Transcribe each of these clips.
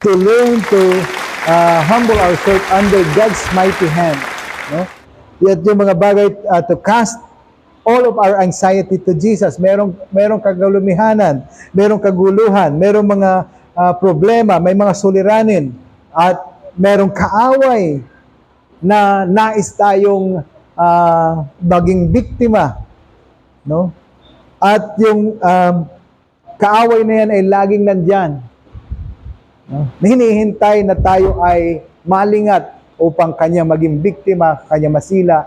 to learn to humble ourselves under God's mighty hand. No? At yung mga bagay to cast all of our anxiety to Jesus. Merong kagalumihanan, merong kaguluhan, merong mga problema, may mga suliranin, at merong kaaway na nais tayong maging biktima. No? At yung kaaway na yan ay laging nandyan. No? Hinihintay na tayo ay malingat upang kanya maging biktima, kanya masila,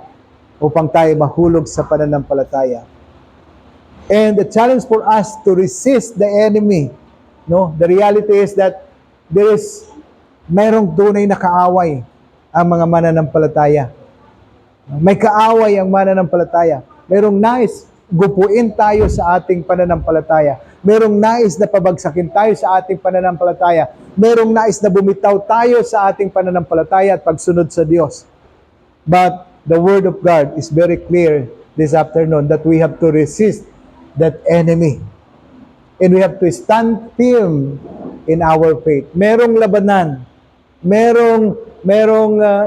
upang tayo mahulog sa pananampalataya. And the challenge for us to resist the enemy, no? The reality is that mayroong tunay na kaaway ang mga mananampalataya. May kaaway ang mananampalataya. Mayroong nais gupuin tayo sa ating pananampalataya. Merong nais na pabagsakin tayo sa ating pananampalataya. Merong nais na bumitaw tayo sa ating pananampalataya at pagsunod sa Diyos. But the Word of God is very clear this afternoon that we have to resist that enemy. And we have to stand firm in our faith. Merong labanan, merong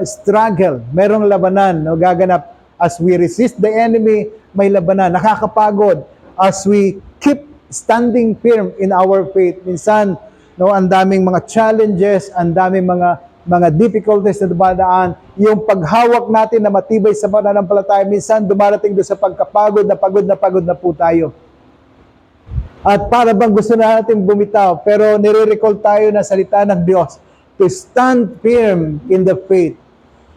struggle, merong labanan no, gaganap. As we resist the enemy, may labanan. Nakakapagod. As we keep standing firm in our faith, minsan, no, ang daming mga challenges, ang daming mga difficulties na dumadaan, yung paghawak natin na matibay sa pananampalataya, minsan dumarating doon sa pagkapagod na po tayo. At para bang gusto na natin bumitaw, pero nire-recall tayo na salita ng Diyos to stand firm in the faith,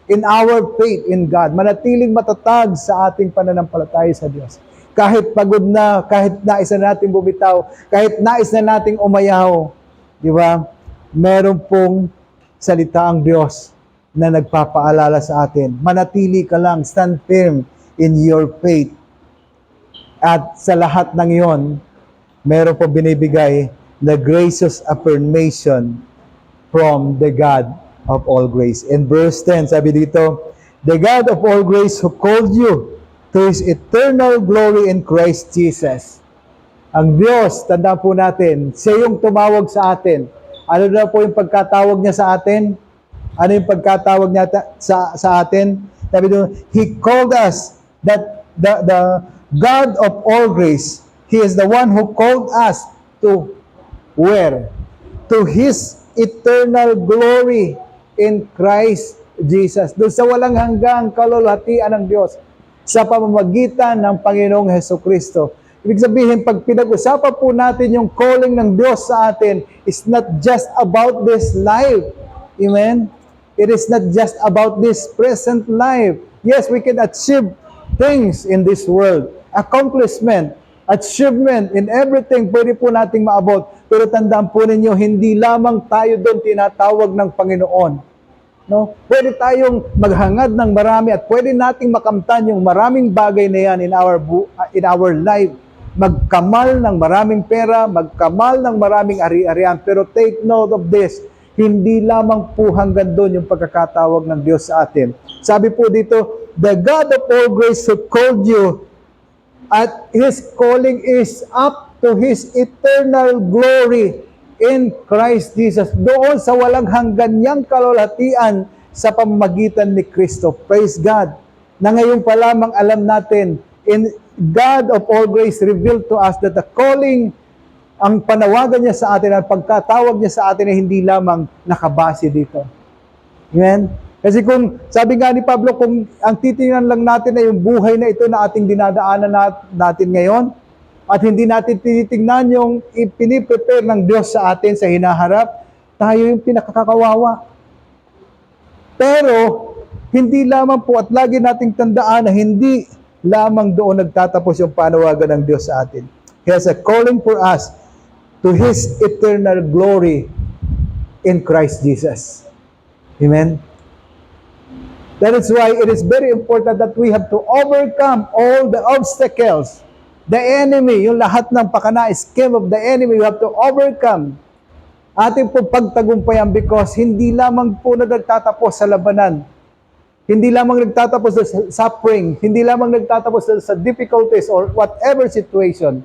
in our faith in God. Manatiling matatag sa ating pananampalataya sa Diyos. Kahit pagod na, kahit nais na natin bumitaw, kahit nais na nating umayaw, di ba? Meron pong salita ang Diyos na nagpapaalala sa atin. Manatili ka lang, stand firm in your faith. At sa lahat ng iyon, meron po binibigay na gracious affirmation from the God of all grace. In verse 10, sabi dito, the God of all grace who called you to His eternal glory in Christ Jesus. Ang Diyos, tanda po natin, siya yung tumawag sa atin. Ano na po yung pagkatawag niya sa atin? Ano yung pagkatawag niya sa atin? Sabi dito, He called us, that the God of all grace, He is the one who called us to where? To His eternal glory in Christ Jesus. Doon sa walang hanggang kalulhatian ng Diyos sa pamamagitan ng Panginoong Hesukristo. Ibig sabihin, pag pinag-usapan po natin yung calling ng Diyos sa atin, it's not just about this life. Amen? It is not just about this present life. Yes, we can achieve things in this world. Accomplishment, achievement, in everything, pwede po nating maabot. Pero tandaan po ninyo, hindi lamang tayo doon tinatawag ng Panginoon. No? Pwede tayong maghangad ng marami at pwede nating makamtan yung maraming bagay na yan in our life. Magkamal ng maraming pera, magkamal ng maraming ari-arian. Pero take note of this, hindi lamang po hanggang doon yung pagkakatawag ng Diyos sa atin. Sabi po dito, the God of all grace who called you, at His calling is up to His eternal glory in Christ Jesus. Doon sa walang hanggan niyang kalulhatian sa pamamagitan ni Kristo. Praise God. Na ngayon pa lamang alam natin, in God of all grace revealed to us that the calling, ang panawagan niya sa atin, ang pagkatawag niya sa atin ay hindi lamang nakabase dito. Amen? Kasi kung, sabi nga ni Pablo, kung ang titingnan lang natin na yung buhay na ito na ating dinadaanan natin ngayon, at hindi natin tinitingnan yung ipiniprepare ng Diyos sa atin sa hinaharap, tayo yung pinakakawawa. Pero, hindi lamang po at lagi nating tandaan na hindi lamang doon nagtatapos yung panawagan ng Diyos sa atin. He has a calling for us to His eternal glory in Christ Jesus. Amen? That is why it is very important that we have to overcome all the obstacles. The enemy, yung lahat ng pakanais, scheme of the enemy, we have to overcome. Ating po pagtagumpayan because hindi lamang po na nagtatapos sa labanan. Hindi lamang nagtatapos sa suffering. Hindi lamang nagtatapos sa difficulties or whatever situation.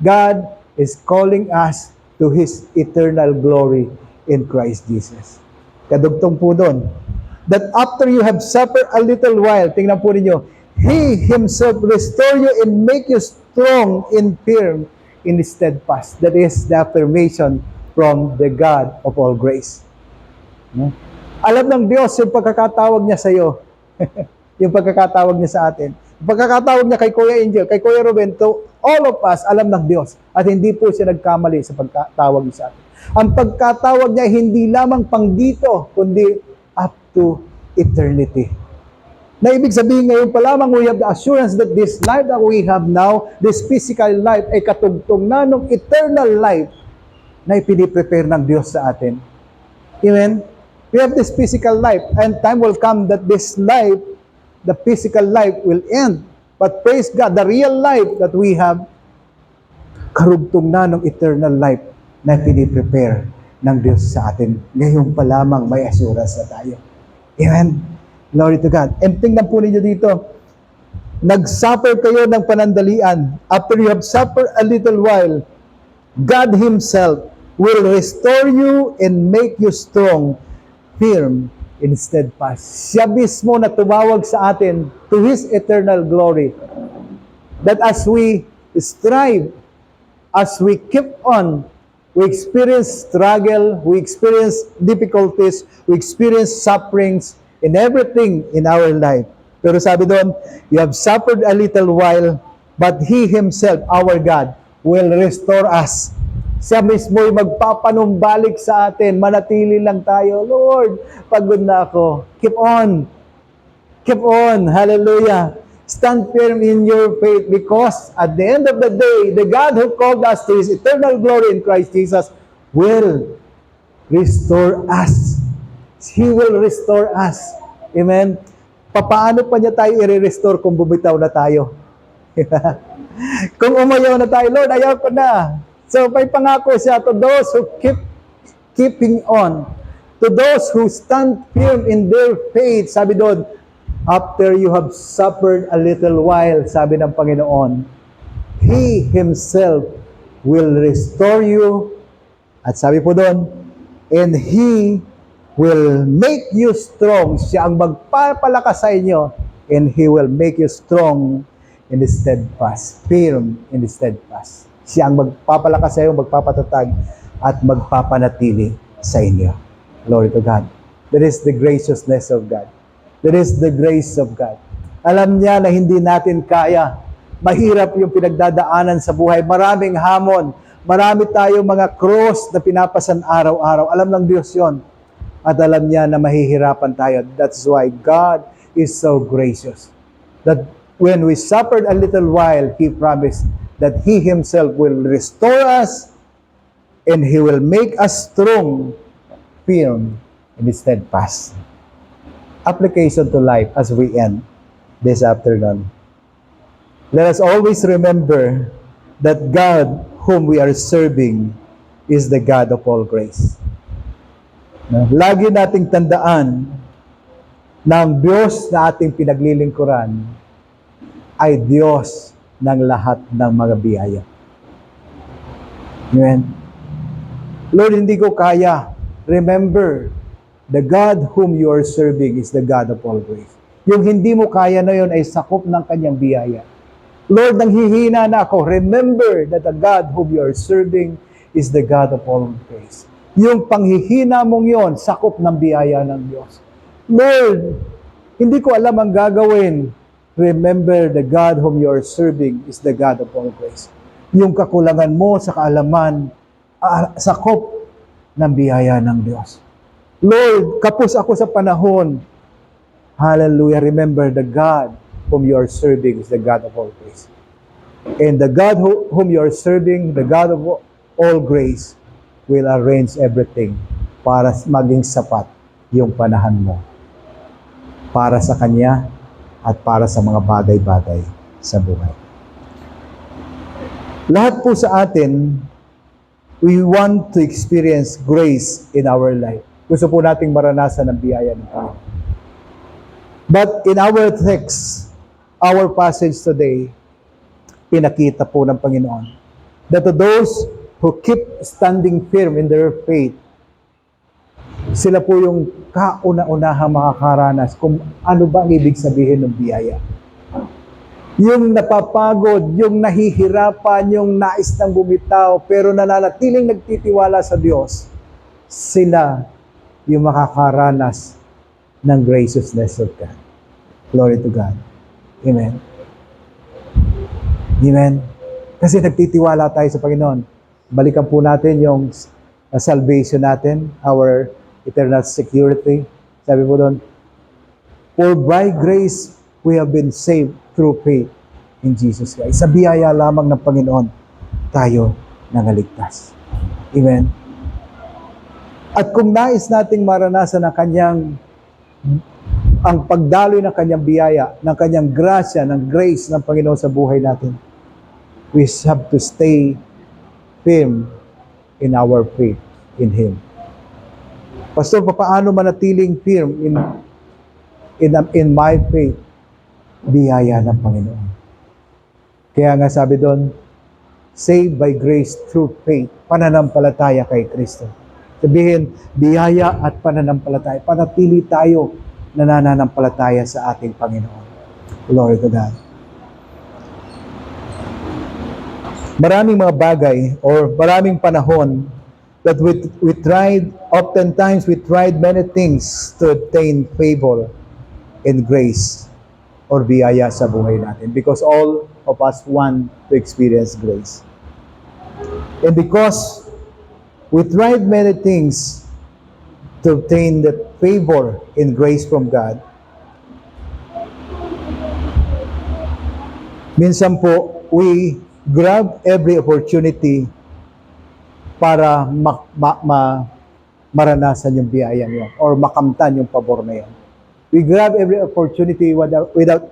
God is calling us to His eternal glory in Christ Jesus. Kadugtong po doon, that after you have suffered a little while, tingnan po ninyo, He Himself restore you and make you strong and firm in steadfast. That is the affirmation from the God of all grace. No? Alam ng Diyos yung pagkakatawag niya sa iyo. Yung pagkakatawag niya sa atin. Yung pagkakatawag niya kay Kuya Angel, kay Kuya Ruben, to all of us, alam ng Diyos. At hindi po siya nagkamali sa pagkatawag niya sa atin. Ang pagkatawag niya hindi lamang pang dito, kundi up to eternity. Na ibig sabihin ngayon pa lamang, we have the assurance that this life that we have now, this physical life, ay katugtong na ng eternal life na ipiniprepare ng Diyos sa atin. Amen? We have this physical life, and time will come that this life, the physical life will end. But praise God, the real life that we have, karugtong na ng eternal life na piniprepare ng Diyos sa atin. Ngayon pa lamang may assurance na tayo. Amen? Glory to God. And tingnan po ninyo dito, nag-suffer kayo ng panandalian. After you have suffered a little while, God Himself will restore you and make you strong, firm, and steadfast. Siya mismo na tumawag sa atin to His eternal glory. That as we strive, as we keep on, we experience struggle, we experience difficulties, we experience sufferings in everything in our life. Pero sabi doon, you have suffered a little while, but He Himself, our God, will restore us. Siya mismo ay magpapanumbalik sa atin. Manatili lang tayo. Lord, pagod na ako. Keep on. Keep on. Hallelujah. Stand firm in your faith because at the end of the day, the God who called us to His eternal glory in Christ Jesus will restore us. He will restore us. Amen? Paano pa niya tayo i-restore kung bumitaw na tayo? Kung umayaw na tayo, Lord, ayaw ko na. So, may pangako siya to those who keeping on, to those who stand firm in their faith. Sabi doon, after you have suffered a little while, sabi ng Panginoon, He Himself will restore you. At sabi po doon, and He will make you strong. Siya ang magpapalakas sa inyo, and He will make you strong in the steadfast, firm in the steadfast. Siya ang magpapalakas sa iyo, magpapatatag, at magpapanatili sa inyo. Glory to God. That is the graciousness of God. That is the grace of God. Alam niya na hindi natin kaya. Mahirap yung pinagdadaanan sa buhay. Maraming hamon. Marami tayong mga cross na pinapasan araw-araw. Alam ng Diyos yon. At alam niya na mahihirapan tayo. That's why God is so gracious. That when we suffered a little while, He promised that He Himself will restore us and He will make us strong, firm, and steadfast. Application to life as we end this afternoon. Let us always remember that God whom we are serving is the God of all grace. Lagi nating tandaan na ang Diyos na ating pinaglilingkuran ay Diyos ng lahat ng mga biyaya. Amen. Lord, hindi ko kaya. Remember, the God whom you are serving is the God of all grace. Yung hindi mo kaya na yun ay sakop ng kanyang biyaya. Lord, nanghihina na ako. Remember that the God whom you are serving is the God of all grace. Yung panghihina mong yon, sakop ng biyaya ng Diyos. Lord, hindi ko alam ang gagawin. Remember, the God whom you are serving is the God of all grace. Yung kakulangan mo sa kaalaman, sakop ng biyaya ng Diyos. Lord, kapos ako sa panahon. Hallelujah. Remember, the God whom you are serving is the God of all grace. And the God whom you are serving, the God of all grace, will arrange everything para maging sapat yung panahan mo. Para sa Kanya at para sa mga bagay-bagay sa buhay. Lahat po sa atin, we want to experience grace in our life. Gusto po nating maranasan ang biyaya ng Panginoon. But in our text, our passage today, pinakita po ng Panginoon that to those who keep standing firm in their faith, Sila po yung kauna-unahang makakaranas kung ano ba ang ibig sabihin ng biyaya. Yung napapagod, yung nahihirapan, yung nais nang bumitaw, pero nananatiling nagtitiwala sa Diyos, sila yung makakaranas ng graciousness of God. Glory to God. Amen. Amen. Kasi nagtitiwala tayo sa Panginoon. Balikan po natin yung salvation natin, our eternal security. Sabi po doon, for by grace we have been saved through faith in Jesus Christ. Sa biyaya lamang ng Panginoon, tayo nangaligtas. Amen. At kung nais nating maranasan ang pagdaloy ng kanyang biyaya, ng kanyang grasya, ng grace ng Panginoon sa buhay natin, we have to stay firm in our faith in Him. Pastor, paano manatiling firm in my faith? Biyaya ng Panginoon. Kaya nga sabi doon, saved by grace through faith, pananampalataya kay Kristo. Sabihin, biyaya at pananampalataya. Panatili tayo na nananampalataya sa ating Panginoon. Glory to God. Maraming mga bagay or maraming panahon that oftentimes we tried many things to obtain favor and grace or biyaya sa buhay natin because all of us want to experience grace. And because we tried many things to obtain the favor and grace from God, minsan po, we grab every opportunity para maranasan yung biyaya niyo or makamtan yung pabor na yan. We grab every opportunity without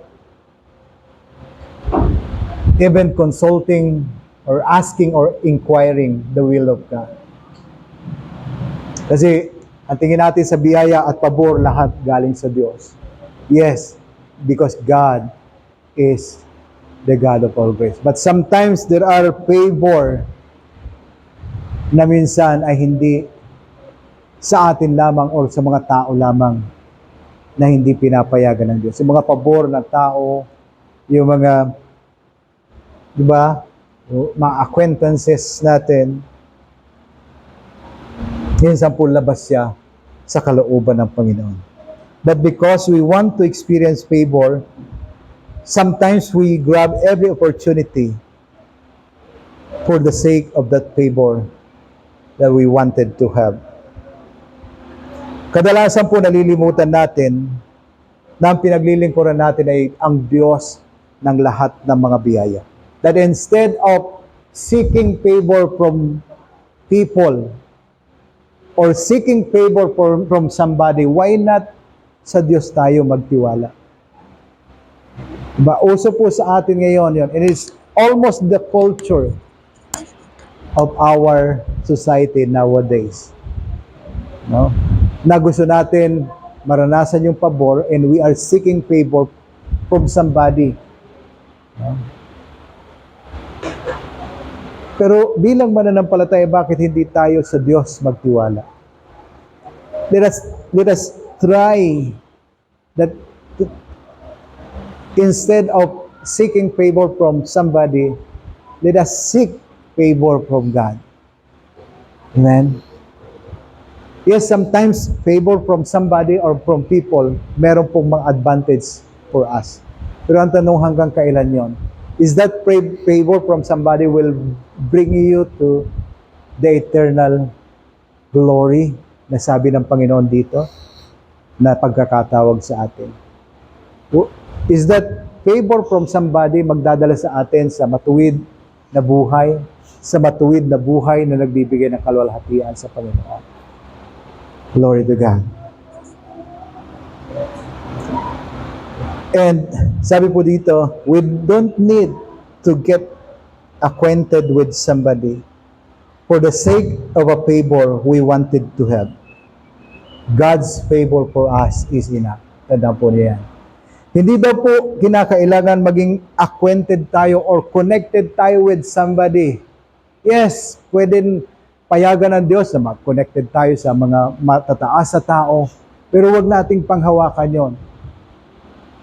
even consulting or asking or inquiring the will of God. Kasi ang tingin natin sa biyaya at pabor, lahat galing sa Diyos. Yes, because God is the God of all grace. But sometimes there are favor na minsan ay hindi sa atin lamang or sa mga tao lamang na hindi pinapayagan ng Diyos. Yung mga pabor ng tao, yung mga, di ba, mga acquaintances natin, minsan po labas siya sa kalooban ng Panginoon. But because we want to experience favor, sometimes we grab every opportunity for the sake of that favor that we wanted to have. Kadalasan po nalilimutan natin na ang pinaglilingkuran natin ay ang Diyos ng lahat ng mga biyaya. That instead of seeking favor from people or seeking favor from somebody, why not sa Diyos tayo magtiwala? Diba? Uso po sa atin ngayon yun. It is almost the culture of our society nowadays. No? Na gusto natin maranasan yung pabor and we are seeking favor from somebody. No? Pero bilang mananampalataya, bakit hindi tayo sa Diyos magtiwala? Let us try that instead of seeking favor from somebody, let us seek favor from God. Amen? Yes, sometimes favor from somebody or from people, meron pong mga advantage for us. Pero ang tanong hanggang kailan yon? Is that favor from somebody will bring you to the eternal glory na sabi ng Panginoon dito na pagkakatawag sa atin? Is that favor from somebody magdadala sa atin sa matuwid na buhay, na nagbibigay ng kaluwalhatian sa Panginoon? Glory to God. And sabi po dito, we don't need to get acquainted with somebody for the sake of a favor we wanted to have. God's favor for us is enough. Tandaan po niya yan. Hindi daw po kinakailangan maging acquainted tayo or connected tayo with somebody. Yes, pwedeng payagan ng Diyos na connected tayo sa mga matataas sa tao, pero wag nating panghawakan yon.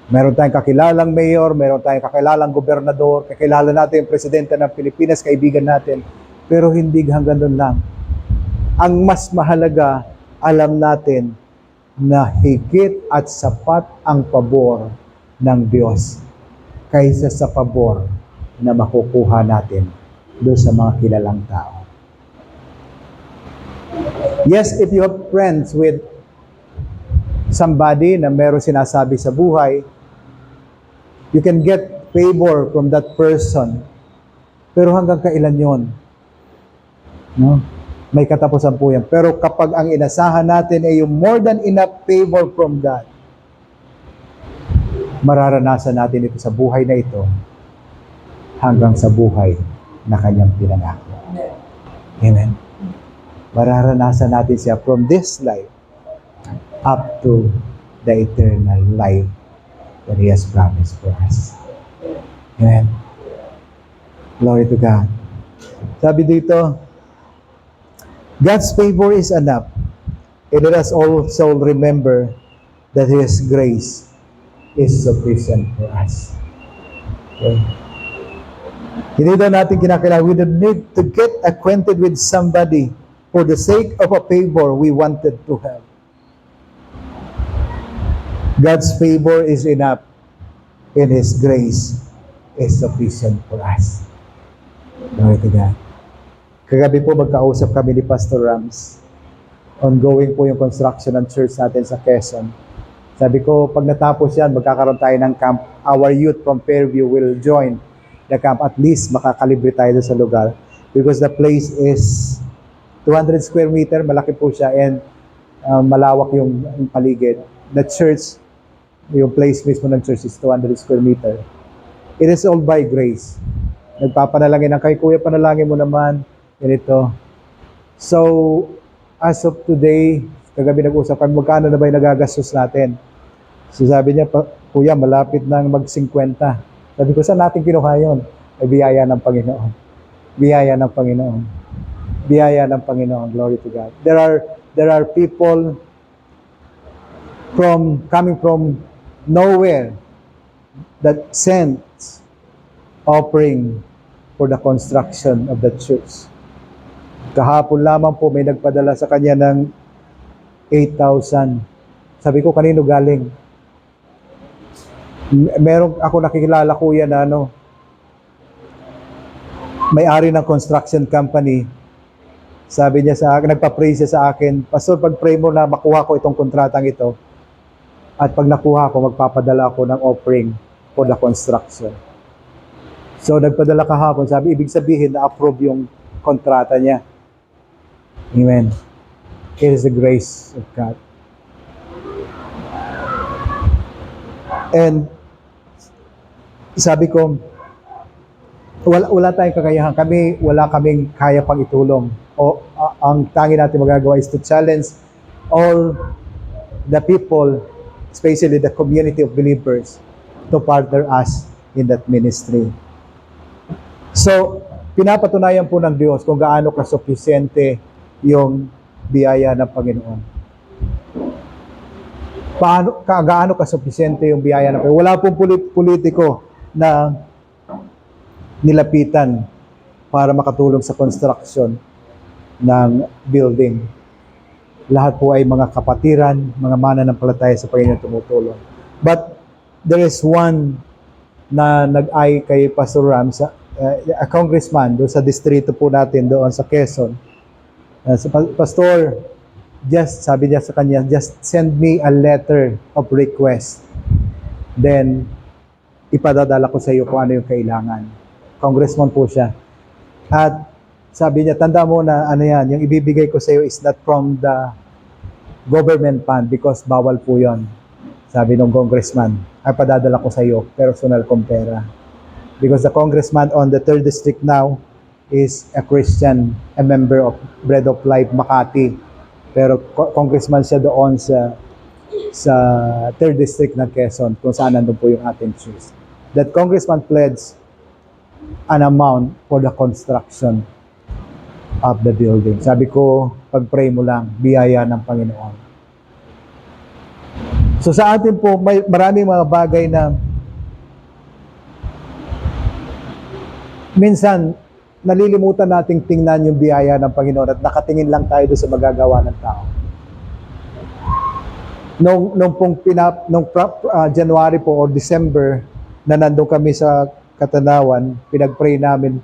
Meron tayong kakilalang mayor, meron tayong kakilalang gobernador, kakilala natin yung presidente ng Pilipinas, kaibigan natin, pero hindi hanggang doon lang. Ang mas mahalaga, alam natin na higit at sapat ang pabor ng Diyos kaysa sa pabor na makukuha natin doon sa mga kilalang tao. Yes, if you have friends with somebody na meron sinasabi sa buhay, you can get favor from that person. Pero hanggang kailan yon? No? May katapusan po yan. Pero kapag ang inasahan natin ay yung more than enough favor from God, mararanasan natin ito sa buhay na ito hanggang sa buhay na kanyang pinangako. Amen. Mararanasan natin siya from this life up to the eternal life that He has promised for us. Amen. Glory to God. Sabi dito, God's favor is enough. And let us also remember that His grace is sufficient for us. Okay? Hindi daw natin kinakailangan. We don't need to get acquainted with somebody for the sake of a favor we wanted to have. God's favor is enough, and His grace is sufficient for us. Glory to God. Kagabi po magkausap kami ni Pastor Rams. Ongoing po yung construction ng church natin sa Quezon. Sabi ko, pag natapos yan, magkakaroon tayo ng camp. Our youth from Fairview will join the camp. At least makakalibre tayo doon sa lugar. Because the place is 200 square meter, malaki po siya, and malawak yung paligid. The church, yung place mismo ng church is 200 square meter. It is all by grace. Nagpapanalangin ng kay Kuya, panalangin mo naman, ganito. So, as of today, kagabi nag-usap kami, magkano na ba yung nagagastos natin? So sabi niya, Kuya, malapit nang mag-50. Sabi ko, saan natin kinuha yun? Ay, biyaya ng Panginoon. Biyaya ng Panginoon. Biyaya ng Panginoon. Glory to God. There are people coming from nowhere that sends offering for the construction of the church. Kahapon lamang po may nagpadala sa kanya ng 8,000. Sabi ko, kanino galing? Meron ako nakikilala, kuya, na may-ari ng construction company. Sabi niya sa akin, nagpa-pray siya sa akin, Pastor, pag-pray mo na makuha ko itong kontratang ito, at pag nakuha ko, magpapadala ako ng offering for the construction. So, nagpadala kahapon, sabi, ibig sabihin, na-approve yung kontrata niya. Amen. It is the grace of God. And, sabi ko, wala tayong kakayahan. Wala kaming kaya pang itulong. O, ang tangi natin magagawa is to challenge all the people, especially the community of believers, to partner us in that ministry. So, pinapatunayan po ng Diyos kung gaano kasufficiente yung biyaya ng Panginoon. Gaano kasufficiente yung biyaya ng Panginoon. Wala pong politiko na nilapitan para makatulong sa construction ng building. Lahat po ay mga kapatiran, mga mananampalataya sa Panginoon tumutulong. But there is one na nag-ay kay Pastor Ram, a congressman doon sa distrito po natin doon sa Quezon. Pastor, sabi niya sa kanya, just send me a letter of request. Then, ipadadala ko sa iyo kung ano yung kailangan. Congressman po siya. At sabi niya, tanda mo na yung ibibigay ko sa iyo is not from the government fund because bawal po yon. Sabi ng congressman, ay padadala ko sa iyo, personal kong pera. Because the congressman on the 3rd district now is a Christian, a member of Bread of Life Makati. Pero congressman siya doon sa 3rd district ng Quezon, kung saan nandun po yung ating church. That congressman pledged an amount for the construction of the building. Sabi ko, pag-pray mo lang, biyaya ng Panginoon. So sa atin po, may maraming mga bagay na minsan nalilimutan nating tingnan yung biyaya ng Panginoon at nakatingin lang tayo doon sa magagawa ng tao. January po or December na nandun kami sa Katanawan, pinag-pray namin